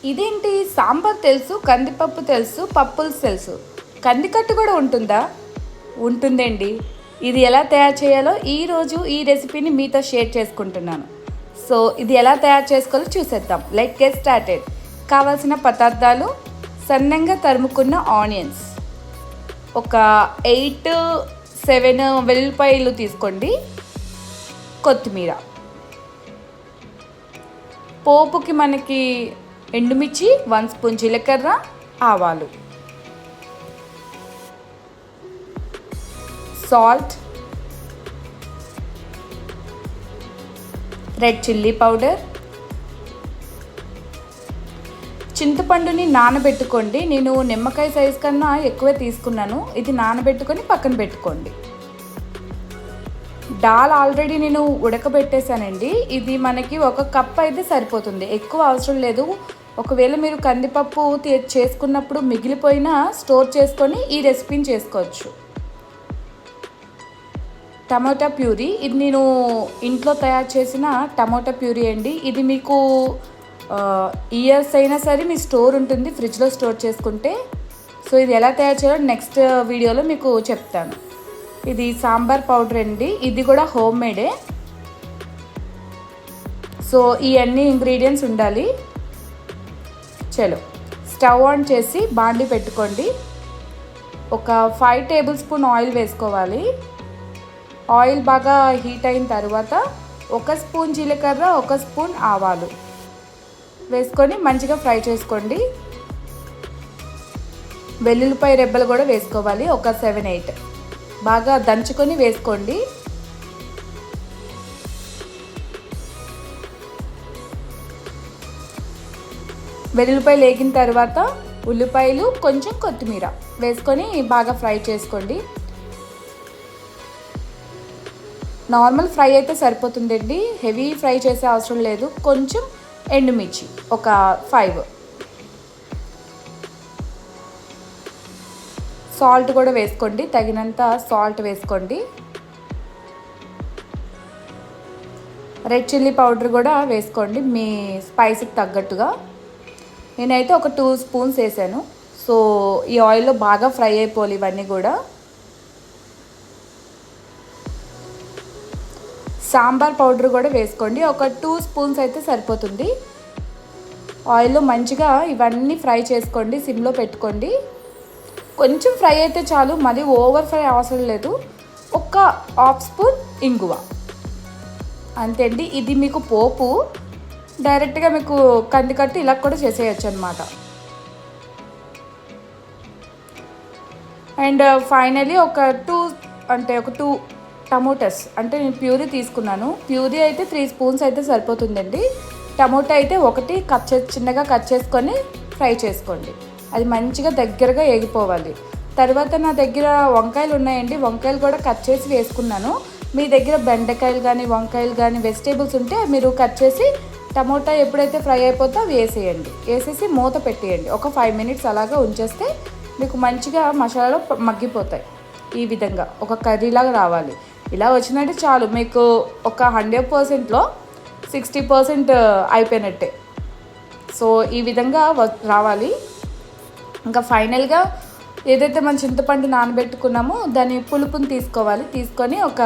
ఇదేంటి సాంబార్ తెలుసు, కందిపప్పు తెలుసు, పప్పులు తెలుసు, కందికట్టు కూడా ఉంటుందా? ఉంటుందండి. ఇది ఎలా తయారు చేయాలో ఈరోజు ఈ రెసిపీని మీతో షేర్ చేసుకుంటున్నాను. సో ఇది ఎలా తయారు చేసుకోవాలో చూసేద్దాం. Let get started. కావాల్సిన పదార్థాలు: సన్నంగా తరుముకున్న ఆనియన్స్, ఒక 8-7 వెల్లుల్లిపాయలు తీసుకోండి, కొత్తిమీర, పోపుకి మనకి ఎండుమిర్చి, 1 స్పూన్ జీలకర్ర, ఆవాలు, సాల్ట్, రెడ్ చిల్లీ పౌడర్, చింతపండుని నానబెట్టుకోండి. నేను నిమ్మకాయ సైజ్ కన్నా ఎక్కువే తీసుకున్నాను. ఇది నానబెట్టుకొని పక్కన పెట్టుకోండి. దాల్ ఆల్రెడీ నేను ఉడకబెట్టేశానండి. ఇది మనకి 1 కప్ అయితే సరిపోతుంది, ఎక్కువ అవసరం లేదు. ఒకవేళ మీరు కందిపప్పు చేసుకున్నప్పుడు మిగిలిపోయినా స్టోర్ చేసుకొని ఈ రెసిపీని చేసుకోవచ్చు. టమాటా ప్యూరీ, ఇది నేను ఇంట్లో తయారు చేసిన టమాటా ప్యూరీ అండి. ఇది మీకు ఇయర్స్ అయినా సరే మీ స్టోర్ ఉంటుంది, ఫ్రిడ్జ్లో స్టోర్ చేసుకుంటే. సో ఇది ఎలా తయారు చేయాలో నెక్స్ట్ వీడియోలో మీకు చెప్తాను. ఇది సాంబార్ పౌడర్ అండి, ఇది కూడా హోమ్ మేడే. సో ఈ అన్ని ఇంగ్రీడియంట్స్ ఉండాలి. చలో స్టవ్ ఆన్ చేసి బాండి పెట్టుకోండి. ఒక 5 టేబుల్ స్పూన్ ఆయిల్ వేసుకోవాలి. ఆయిల్ బాగా హీట్ అయిన తర్వాత 1 స్పూన్ జీలకర్ర, 1 స్పూన్ ఆవాలు వేసుకొని మంచిగా ఫ్రై చేసుకోండి. వెల్లుల్లిపాయ రెబ్బలు కూడా వేసుకోవాలి, ఒక 7-8 బాగా దంచుకొని వేసుకోండి. వెల్లుల్లిపాయలు వేగిన తర్వాత ఉల్లిపాయలు, కొంచెం కొత్తిమీర వేసుకొని బాగా ఫ్రై చేసుకోండి. నార్మల్ ఫ్రై అయితే సరిపోతుందండి, హెవీ ఫ్రై చేసే అవసరం లేదు. కొంచెం ఎండుమిర్చి ఒక 5, సాల్ట్ కూడా వేసుకోండి, తగినంత సాల్ట్ వేసుకోండి. రెడ్ చిల్లీ పౌడర్ కూడా వేసుకోండి మీ స్పైస్కి తగ్గట్టుగా. నేనైతే ఒక 2 స్పూన్స్ వేసాను. సో ఈ ఆయిల్లో బాగా ఫ్రై అయిపోవాలి ఇవన్నీ కూడా. సాంబార్ పౌడర్ కూడా వేసుకోండి, ఒక 2 స్పూన్స్ అయితే సరిపోతుంది. ఆయిల్లో మంచిగా ఇవన్నీ ఫ్రై చేసుకోండి, సిమ్లో పెట్టుకోండి. కొంచెం ఫ్రై అయితే చాలు, మళ్ళీ ఓవర్ ఫ్రై అవసరం లేదు. ఒక 1/2 స్పూన్ ఇంగువ, అంతే అండి. ఇది మీకు పోపు, డైరెక్ట్గా మీకు కందికట్టు ఇలా కూడా చేసేయచ్చు అనమాట. అండ్ ఫైనలీ ఒక 2 టమోటాస్, అంటే నేను ప్యూరీ తీసుకున్నాను. ప్యూరీ అయితే 3 స్పూన్స్ అయితే సరిపోతుందండి. టమోటా అయితే 1 చిన్నగా కట్ చేసుకొని ఫ్రై చేసుకోండి. అది మంచిగా దగ్గరగా ఏగిపోవాలి. తర్వాత నా దగ్గర వంకాయలు ఉన్నాయండి, వంకాయలు కూడా కట్ చేసి వేసుకున్నాను. మీ దగ్గర బెండకాయలు కానీ వంకాయలు కానీ వెజిటేబుల్స్ ఉంటే మీరు కట్ చేసి టమోటా ఎప్పుడైతే ఫ్రై అయిపోతే అవి వేసేయండి. వేసేసి మూత పెట్టేయండి. ఒక 5 మినిట్స్ అలాగా ఉంచేస్తే మీకు మంచిగా మసాలాలో మగ్గిపోతాయి. ఈ విధంగా ఒక కర్రీలాగా రావాలి. ఇలా వచ్చినట్టు చాలు, మీకు ఒక 100%లో 60% అయిపోయినట్టే. సో ఈ విధంగా రావాలి. ఇంకా ఫైనల్గా ఏదైతే మనం చింతపండు నానబెట్టుకున్నామో దాని పులుపుని తీసుకోవాలి. తీసుకొని ఒక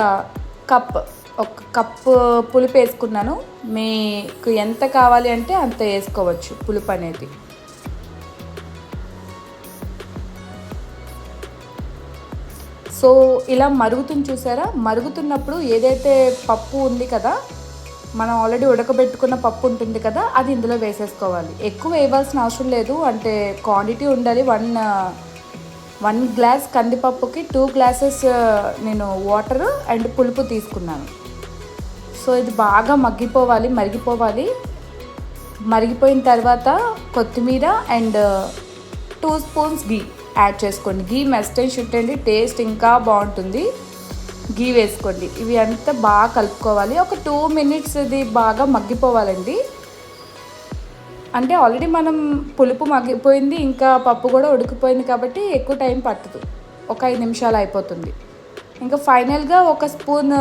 కప్పు పులుపు వేసుకున్నాను. మీకు ఎంత కావాలి అంటే అంత వేసుకోవచ్చు పులుపు అనేది. సో ఇలా మరుగుతుంది చూసారా? మరుగుతున్నప్పుడు ఏదైతే పప్పు ఉంది కదా, మనం ఆల్రెడీ ఉడకబెట్టుకున్న పప్పు ఉంటుంది కదా, అది ఇందులో వేసేసుకోవాలి. ఎక్కువ వేయవలసిన అవసరం లేదు, అంటే క్వాంటిటీ ఉండాలి. 1 గ్లాస్ కందిపప్పుకి 2 గ్లాసెస్ నేను వాటర్ అండ్ పులుపు తీసుకున్నాను. సో ఇది బాగా మరిగిపోవాలి. మరిగిపోయిన తర్వాత కొత్తిమీర అండ్ 2 స్పూన్స్ గీ యాడ్ చేసుకోండి. గీ మస్ట్ అండ్ షుడ్ అండి, టేస్ట్ ఇంకా బాగుంటుంది. గీ వేసుకోండి. ఇవి అంతా బాగా కలుపుకోవాలి. ఒక 2 మినిట్స్ ఇది బాగా మగ్గిపోవాలండి. అంటే ఆల్రెడీ మనం పులుపు మగ్గిపోయింది, ఇంకా పప్పు కూడా ఉడికిపోయింది కాబట్టి ఎక్కువ టైం పట్టదు, ఒక 5 నిమిషాలు అయిపోతుంది. ఇంకా ఫైనల్గా 1 స్పూన్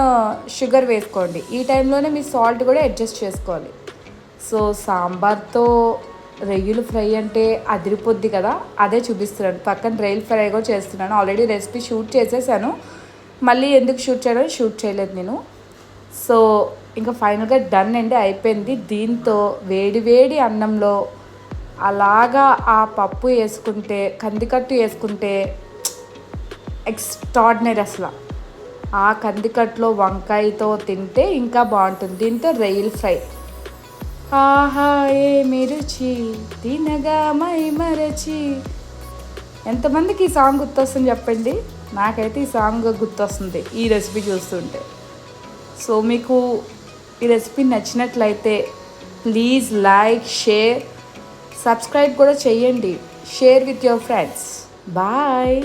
షుగర్ వేసుకోండి. ఈ టైంలోనే మీ సాల్ట్ కూడా అడ్జస్ట్ చేసుకోవాలి. సో సాంబార్తో రొయ్యలు ఫ్రై అంటే అదిరిపోద్ది కదా, అదే చూపిస్తున్నాను. పక్కన రొయ్యల ఫ్రై కూడా చేస్తున్నాను. ఆల్రెడీ రెసిపీ షూట్ చేసేసాను, మళ్ళీ ఎందుకు షూట్ చేయలేదు నేను. సో ఇంకా ఫైనల్గా డన్ అండి, అయిపోయింది. దీంతో వేడి వేడి అన్నంలో అలాగా ఆ పప్పు వేసుకుంటే, కందికట్టు వేసుకుంటే ఎక్స్ట్రాడినరీ అసలు. ఆ కందికట్లో వంకాయతో తింటే ఇంకా బాగుంటుంది. దీంతో రొయ్యల ఫ్రై, ఆహా ఏమి రుచి తినగా మై మరచి. ఎంతమందికి ఈ సాంగ్ గుర్తొస్తుంది చెప్పండి? నాకైతే ఈ సాంగ్ గుర్తొస్తుంది ఈ రెసిపీ చూస్తుంటే. సో మీకు ఈ రెసిపీ నచ్చినట్లయితే ప్లీజ్ లైక్, షేర్, సబ్స్క్రైబ్ కూడా చేయండి. Share with your friends. Bye.